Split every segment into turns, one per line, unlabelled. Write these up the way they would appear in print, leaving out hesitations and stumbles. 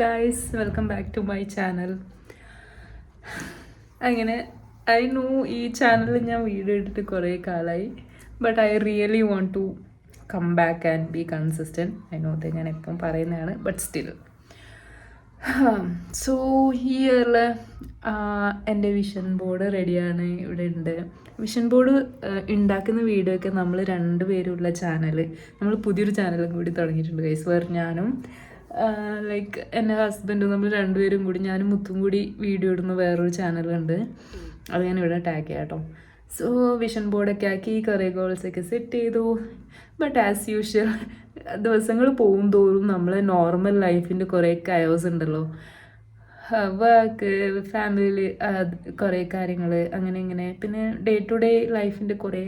Guys, welcome back to my channel. അങ്ങനെ I know ഈ ചാനലിൽ ഞാൻ വീഡിയോ ഇട്ടിട്ട് കുറേ കാലമായി, but I really want to come back and be consistent. I know അത് ഞാൻ എപ്പം പറയുന്നതാണ്, ബട്ട് സ്റ്റിൽ. സോ ഈ ഇയറിൽ എൻ്റെ വിഷൻ ബോർഡ് റെഡിയാണ്, ഇവിടെ ഉണ്ട്. വിഷൻ ബോർഡ് ഉണ്ടാക്കുന്ന വീഡിയോ ഒക്കെ നമ്മൾ രണ്ടുപേരുള്ള ചാനൽ, നമ്മൾ പുതിയൊരു ചാനലും കൂടി തുടങ്ങിയിട്ടുണ്ട് ഗൈസ്. ഞാനും ലൈക്ക് എൻ്റെ ഹസ്ബൻഡും നമ്മൾ രണ്ടുപേരും കൂടി, ഞാനും മുത്തും കൂടി വീഡിയോ ഇടുന്ന വേറൊരു ചാനലുണ്ട്. അത് ഞാൻ ഇവിടെ ടാഗ് ചെയ്യാം കേട്ടോ. സോ വിഷൻ ബോർഡൊക്കെ ആക്കി കുറേ ഗോൾസൊക്കെ സെറ്റ് ചെയ്തു. ബട്ട് ആസ് യൂഷ്വൽ ദിവസങ്ങൾ പോകും തോറും നമ്മളെ നോർമൽ ലൈഫിൻ്റെ കുറേ കയോസ് ഉണ്ടല്ലോ, വർക്ക്, ഫാമിലിയിൽ കുറേ കാര്യങ്ങൾ, അങ്ങനെ ഇങ്ങനെ, പിന്നെ ഡേ ടു ഡേ ലൈഫിൻ്റെ കുറേ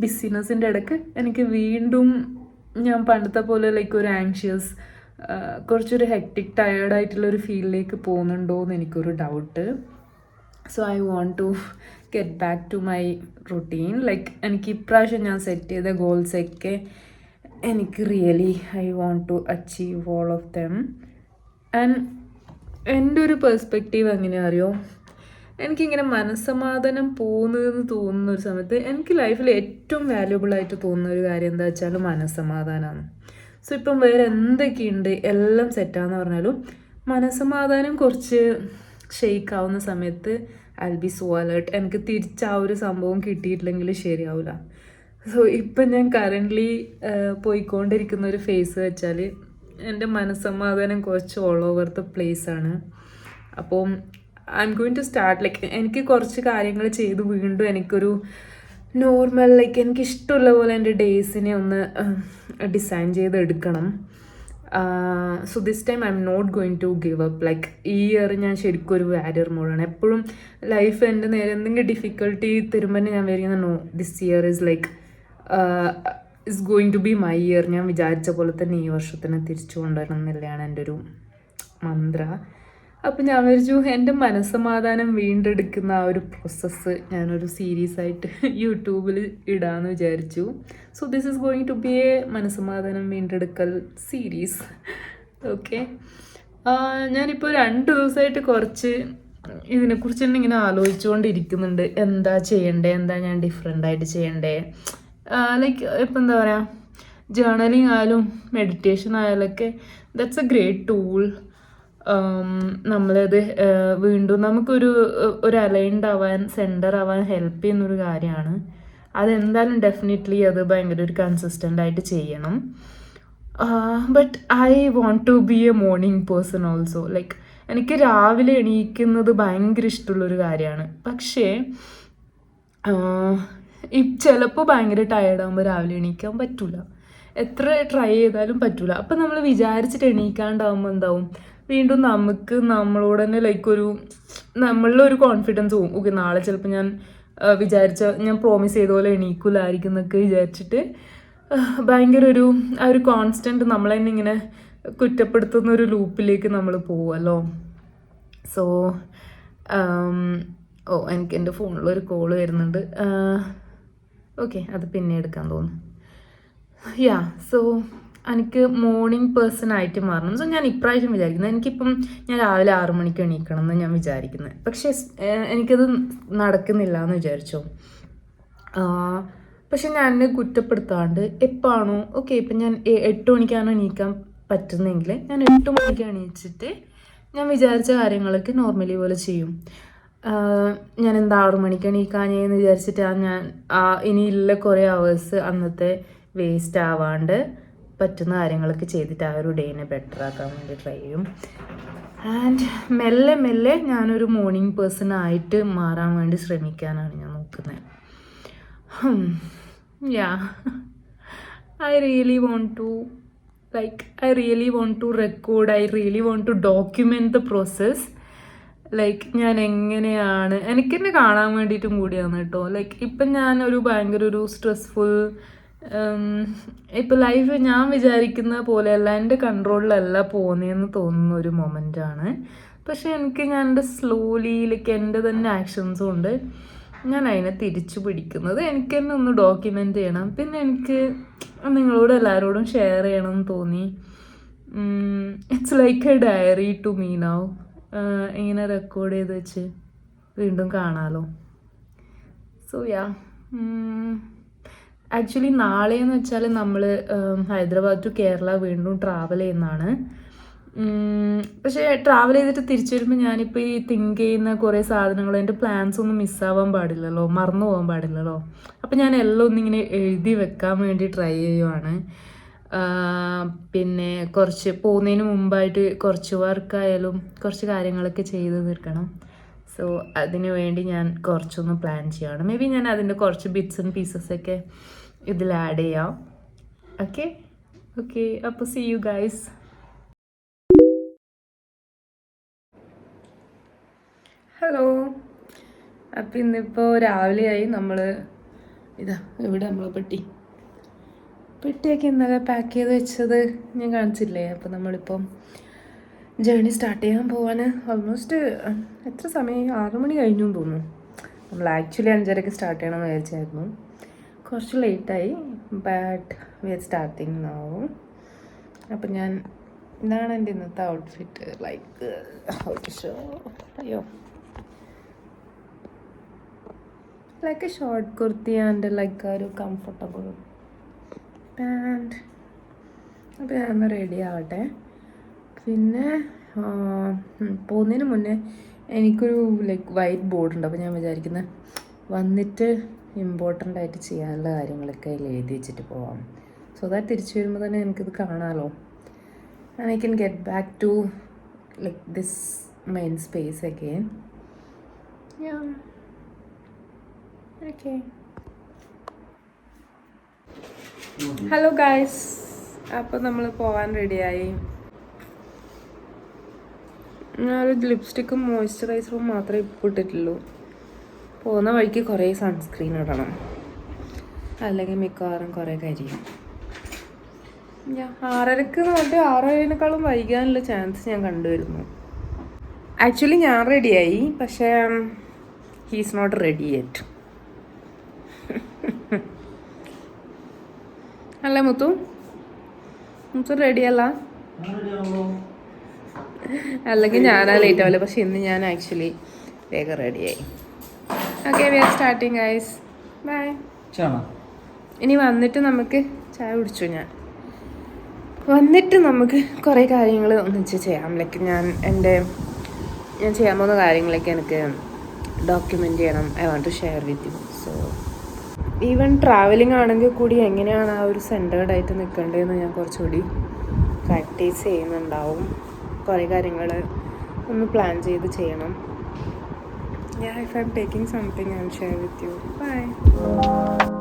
ബിസിനസ്സിൻ്റെ ഇടയ്ക്ക് എനിക്ക് വീണ്ടും ഞാൻ പണ്ടത്തെ പോലെ ലൈക്ക് ഒരു ആങ്ഷ്യസ്, കുറച്ചൊരു ഹെക്റ്റിക് ടയേർഡായിട്ടുള്ളൊരു ഫീലിലേക്ക് പോകുന്നുണ്ടോ എന്ന് എനിക്കൊരു doubt. So I want to get back to my routine. Like എനിക്ക് ഇപ്രാവശ്യം ഞാൻ സെറ്റ് ചെയ്ത ഗോൾസൊക്കെ എനിക്ക് really I want to achieve all of them. And എൻ്റെ ഒരു പെർസ്പെക്റ്റീവ് എങ്ങനെയാ അറിയോ, എനിക്കിങ്ങനെ മനസ്സമാധാനം പോകുന്നതെന്ന് തോന്നുന്ന ഒരു സമയത്ത് എനിക്ക് ലൈഫിൽ ഏറ്റവും വാല്യുബിളായിട്ട് തോന്നുന്ന ഒരു കാര്യം എന്താ വെച്ചാൽ മനസ്സമാധാനമാണ്. സോ ഇപ്പം വേറെ എന്തൊക്കെയുണ്ട് എല്ലാം സെറ്റാന്ന് പറഞ്ഞാലും മനസ്സമാധാനം കുറച്ച് ഷെയ്ക്ക് ആവുന്ന സമയത്ത് I will be so alert. എനിക്ക് തിരിച്ച് ആ ഒരു സംഭവം കിട്ടിയിട്ടില്ലെങ്കിൽ ശരിയാവില്ല. സോ ഇപ്പം ഞാൻ കറൻ്റ്ലി പോയിക്കൊണ്ടിരിക്കുന്ന ഒരു ഫേസ് വെച്ചാൽ എൻ്റെ മനസ്സമാധാനം കുറച്ച് ഓൾ ഓവർ ദ പ്ലേസ് ആണ്. അപ്പോൾ I'm going to start like എനിക്ക് കുറച്ച് കാര്യങ്ങൾ ചെയ്ത് വീണ്ടും എനിക്കൊരു നോർമൽ ലൈക്ക് എനിക്കിഷ്ടമുള്ള പോലെ എൻ്റെ ഡേയ്സിനെ ഒന്ന് ഡിസൈൻ ചെയ്തെടുക്കണം. So this time I'm not going to give up. Like ഈ ഇയർ ഞാൻ ശരിക്കും ഒരു വാരിയർ മോഡാണ്. എപ്പോഴും ലൈഫ് എൻ്റെ നേരെ എന്തെങ്കിലും ഡിഫിക്കൽട്ടി തരുമ്പോൾ ഞാൻ വിചാരിക്കുന്ന no, this year is like is going to be my year. ഞാൻ വിചാരിച്ച പോലെ തന്നെ ഈ വർഷത്തിനെ തിരിച്ചു കൊണ്ടുവരണം എന്നുള്ളതാണ് എൻ്റെ ഒരു മന്ത്ര. അപ്പം ഞാൻ വിചാരിച്ചു എൻ്റെ മനസ്സമാധാനം വീണ്ടെടുക്കുന്ന ആ ഒരു പ്രോസസ്സ് ഞാനൊരു സീരീസായിട്ട് യൂട്യൂബിൽ ഇടാമെന്ന് വിചാരിച്ചു. So this is going to be a മനസ്സമാധാനം വീണ്ടെടുക്കൽ സീരീസ്. ഓക്കെ, ഞാനിപ്പോൾ 2 ദിവസമായിട്ട് കുറച്ച് ഇതിനെക്കുറിച്ച് തന്നെ ഇങ്ങനെ ആലോചിച്ചുകൊണ്ടിരിക്കുന്നുണ്ട്. എന്താ ചെയ്യണ്ടേ, എന്താ ഞാൻ ഡിഫറെൻ്റായിട്ട് ചെയ്യണ്ടേ. ലൈക്ക് ഇപ്പം എന്താ പറയുക, ജേർണലിങ് ആയാലും മെഡിറ്റേഷൻ ആയാലൊക്കെ ദാറ്റ്സ് എ ഗ്രേറ്റ് ടൂൾ. നമ്മളത് വീണ്ടും നമുക്കൊരു അലൈൻഡ് ആവാൻ, സെൻറ്റർ ആവാൻ ഹെൽപ്പ് ചെയ്യുന്നൊരു കാര്യമാണ്. അതെന്തായാലും ഡെഫിനറ്റ്ലി അത് ഭയങ്കര ഒരു കൺസിസ്റ്റൻ്റ് ആയിട്ട് ചെയ്യണം. But I want to be a morning person also. Like എനിക്ക് രാവിലെ എണീക്കുന്നത് ഭയങ്കര ഇഷ്ടമുള്ളൊരു കാര്യമാണ്. പക്ഷേ ചിലപ്പോൾ ഭയങ്കര ടയേർഡാകുമ്പോൾ രാവിലെ എണീക്കാൻ പറ്റില്ല. എത്ര ട്രൈ ചെയ്താലും പറ്റില്ല. അപ്പം നമ്മൾ വിചാരിച്ചിട്ട് എണീക്കാണ്ടാവുമ്പോൾ എന്താവും, വീണ്ടും നമുക്ക് നമ്മളോട് തന്നെ ലൈക്ക് നമ്മളിലൊരു കോൺഫിഡൻസ് പോവും. ഓക്കെ, നാളെ ചിലപ്പോൾ ഞാൻ ഞാൻ പ്രോമിസ് ചെയ്ത പോലെ എണീക്കില്ലായിരിക്കും എന്നൊക്കെ വിചാരിച്ചിട്ട് ഭയങ്കര ആ ഒരു കോൺസ്റ്റൻറ്റ് നമ്മളെ തന്നെ ഇങ്ങനെ കുറ്റപ്പെടുത്തുന്ന ഒരു ലൂപ്പിലേക്ക് നമ്മൾ പോവുമല്ലോ. സോ എനിക്ക് എൻ്റെ ഫോണിലൊരു കോള് വരുന്നുണ്ട്. ഓക്കെ, അത് പിന്നെ എടുക്കാൻ തോന്നുന്നു. യാ, സോ എനിക്ക് മോർണിംഗ് പേഴ്സൺ ആയിട്ട് മാറണം. സോ ഞാൻ ഇപ്രാവശ്യം വിചാരിക്കുന്നത്, എനിക്കിപ്പം ഞാൻ രാവിലെ 6 മണിക്ക് എണീക്കണം എന്ന് ഞാൻ വിചാരിക്കുന്നത്. പക്ഷേ എനിക്കത് നടക്കുന്നില്ല എന്ന് വിചാരിച്ചോ. പക്ഷെ ഞാൻ എന്നെ കുറ്റപ്പെടുത്താണ്ട് എപ്പോഴാണോ ഓക്കെ, ഇപ്പം ഞാൻ 8 മണിക്കാണ് എണീക്കാൻ പറ്റുന്നതെങ്കിൽ ഞാൻ 8 മണിക്ക് എണീച്ചിട്ട് ഞാൻ വിചാരിച്ച കാര്യങ്ങളൊക്കെ നോർമലി പോലെ ചെയ്യും. ഞാൻ എന്താ 6 മണിക്ക് എണീക്കാഞ്ഞെന്ന് വിചാരിച്ചിട്ട് ഞാൻ ഇനിയുള്ള കുറേ അവേഴ്സ് അന്നത്തെ വേസ്റ്റ് ആവാണ്ട് പറ്റുന്ന കാര്യങ്ങളൊക്കെ ചെയ്തിട്ട് ആ ഒരു ഡേനെ ബെറ്റർ ആക്കാൻ വേണ്ടി ട്രൈ ചെയ്യും. ആൻഡ് മെല്ലെ മെല്ലെ ഞാനൊരു മോർണിംഗ് പേഴ്സൺ ആയിട്ട് മാറാൻ വേണ്ടി ശ്രമിക്കാനാണ് ഞാൻ നോക്കുന്നത്. Yeah, I really want to record, I really want to document the process. Like ഞാൻ എങ്ങനെയാണ് എനിക്ക് തന്നെ കാണാൻ വേണ്ടിയിട്ടും കൂടിയാണ് കേട്ടോ. ലൈക്ക് ഇപ്പം ഞാനൊരു ഭയങ്കര ഒരു സ്ട്രെസ്ഫുൾ, ഇപ്പം ലൈഫ് ഞാൻ വിചാരിക്കുന്ന പോലെയല്ല, എൻ്റെ കൺട്രോളിലല്ല പോകുന്നതെന്ന് തോന്നുന്ന ഒരു മൊമെൻ്റാണ്. പക്ഷെ ഞാൻ എൻ്റെ സ്ലോലി ലൈക്ക് എൻ്റെ തന്നെ ആക്ഷൻസും കൊണ്ട് ഞാൻ അതിനെ തിരിച്ചു പിടിക്കുന്നത്. എനിക്ക് തന്നെ ഒന്ന് ഡോക്യുമെൻ്റ് ചെയ്യണം. പിന്നെ എനിക്ക് നിങ്ങളോട് എല്ലാവരോടും ഷെയർ ചെയ്യണം എന്ന് തോന്നി. It's like a diary to me now. ഇങ്ങനെ റെക്കോർഡ് ചെയ്ത് വെച്ച് വീണ്ടും കാണാമല്ലോ. സോ യാ, ആക്ച്വലി നാളെയെന്ന് വെച്ചാൽ നമ്മൾ ഹൈദരാബാദ് ടു കേരള വീണ്ടും ട്രാവൽ ചെയ്യുന്നതാണ്. പക്ഷേ ട്രാവൽ ചെയ്തിട്ട് തിരിച്ചു വരുമ്പോൾ ഞാനിപ്പോൾ ഈ തിങ്ക് ചെയ്യുന്ന കുറേ സാധനങ്ങൾ, എൻ്റെ പ്ലാൻസ് ഒന്നും മിസ്സാവാൻ പാടില്ലല്ലോ, മറന്നു പോകാൻ പാടില്ലല്ലോ. അപ്പം ഞാൻ എല്ലാം ഒന്നിങ്ങനെ എഴുതി വെക്കാൻ വേണ്ടി ട്രൈ ചെയ്യുവാണ്. പിന്നെ കുറച്ച് പോകുന്നതിന് മുമ്പായിട്ട് കുറച്ച് വർക്കായാലും കുറച്ച് കാര്യങ്ങളൊക്കെ ചെയ്ത് തീർക്കണം. സോ അതിന് വേണ്ടി ഞാൻ കുറച്ചൊന്ന് പ്ലാൻ ചെയ്യുകയാണ്. മേ ബി ഞാൻ അതിൻ്റെ കുറച്ച് ബിറ്റ്സ് ആൻഡ് പീസസൊക്കെ ഇതിൽ ആഡ് ചെയ്യാം. ഓക്കെ ഓക്കെ, അപ്പോൾ സീ യു ഗൈസ്. ഹലോ. അപ്പം ഇന്നിപ്പോൾ രാവിലെയായി. നമ്മൾ ഇതാ ഇവിടെ നമ്മൾ പെട്ടിയൊക്കെ ഇന്നലെ പാക്ക് ചെയ്ത് വെച്ചത് ഞാൻ കാണിച്ചില്ലേ. അപ്പോൾ നമ്മളിപ്പം ജേർണി സ്റ്റാർട്ട് ചെയ്യാൻ പോവാൻ. ഓൾമോസ്റ്റ് എത്ര സമയം, 6 മണി കഴിഞ്ഞു എന്ന് തോന്നുന്നു. നമ്മൾ ആക്ച്വലി 5:30 സ്റ്റാർട്ട് ചെയ്യണമെന്ന് വിചാരിച്ചായിരുന്നു. കുറച്ച് ലേറ്റായി, but we are starting now. അപ്പം ഇതാണ് എൻ്റെ ഇന്നത്തെ ഔട്ട്ഫിറ്റ്. ലൈക്ക് അയ്യോ, like A short kurti and like ഒരു കംഫർട്ടബിൾ പാൻറ്. അപ്പോൾ ഞാൻ റെഡി ആവട്ടെ. പിന്നെ പോകുന്നതിന് മുന്നേ എനിക്കൊരു ലൈക്ക് വൈറ്റ് ബോർഡ് ഉണ്ട്. അപ്പോൾ ഞാൻ വിചാരിക്കുന്നത് വന്നിട്ട് ഇമ്പോർട്ടൻ്റ് ആയിട്ട് ചെയ്യാനുള്ള കാര്യങ്ങളൊക്കെ അതിൽ എഴുതി വെച്ചിട്ട് പോവാം. സോ ദാറ്റ് തിരിച്ചു വരുമ്പോൾ തന്നെ എനിക്കിത് കാണാമല്ലോ. And I can get back to like this main space again. Okay. Hello guys, അപ്പോൾ നമ്മൾ പോകാൻ റെഡിയായി. ഞാനൊരു ലിപ്സ്റ്റിക്കും മോയ്സ്ചറൈസറും മാത്രമേ ഇപ്പോൾ ഇട്ടിട്ടുള്ളൂ. പോകുന്ന വഴിക്ക് കുറേ സൺസ്ക്രീൻ ഇടണം, അല്ലെങ്കിൽ മിക്കവാറും കുറേ കരിയും. 6:30 തൊട്ട് 6:30 വൈകാനുള്ള ചാൻസ് ഞാൻ കണ്ടുവരുന്നു. ആക്ച്വലി ഞാൻ റെഡിയായി, പക്ഷേ ഹീസ് നോട്ട് റെഡി യെറ്റ്. അല്ലേ മുത്തു റെഡിയല്ല? അല്ലെങ്കിൽ ഞാനാ ലേറ്റ് ആവില്ല. പക്ഷെ ഇന്ന് ഞാൻ ആക്ച്വലി വേഗം റെഡിയായി. Okay, we are starting guys. Bye. ഇനി വന്നിട്ട് നമുക്ക് ചായ കുടിച്ചു. ഞാൻ നമുക്ക് കുറേ കാര്യങ്ങൾ ഒന്നിച്ച് ചെയ്യാം. ലൈക്ക് ഞാൻ ചെയ്യാൻ പോകുന്ന കാര്യങ്ങളൊക്കെ എനിക്ക് ഡോക്യുമെൻ്റ് ചെയ്യണം. I want to share with you. So even travelling ആണെങ്കിൽ കൂടി എങ്ങനെയാണ് ആ ഒരു സെൻറ്റേർഡായിട്ട് നിൽക്കേണ്ടതെന്ന് ഞാൻ കുറച്ചുകൂടി പ്രാക്ടീസ് ചെയ്യുന്നുണ്ടാവും. കുറേ കാര്യങ്ങൾ ഒന്ന് പ്ലാൻ ചെയ്ത് ചെയ്യണം. If I'm taking something, I'll share with you. Bye.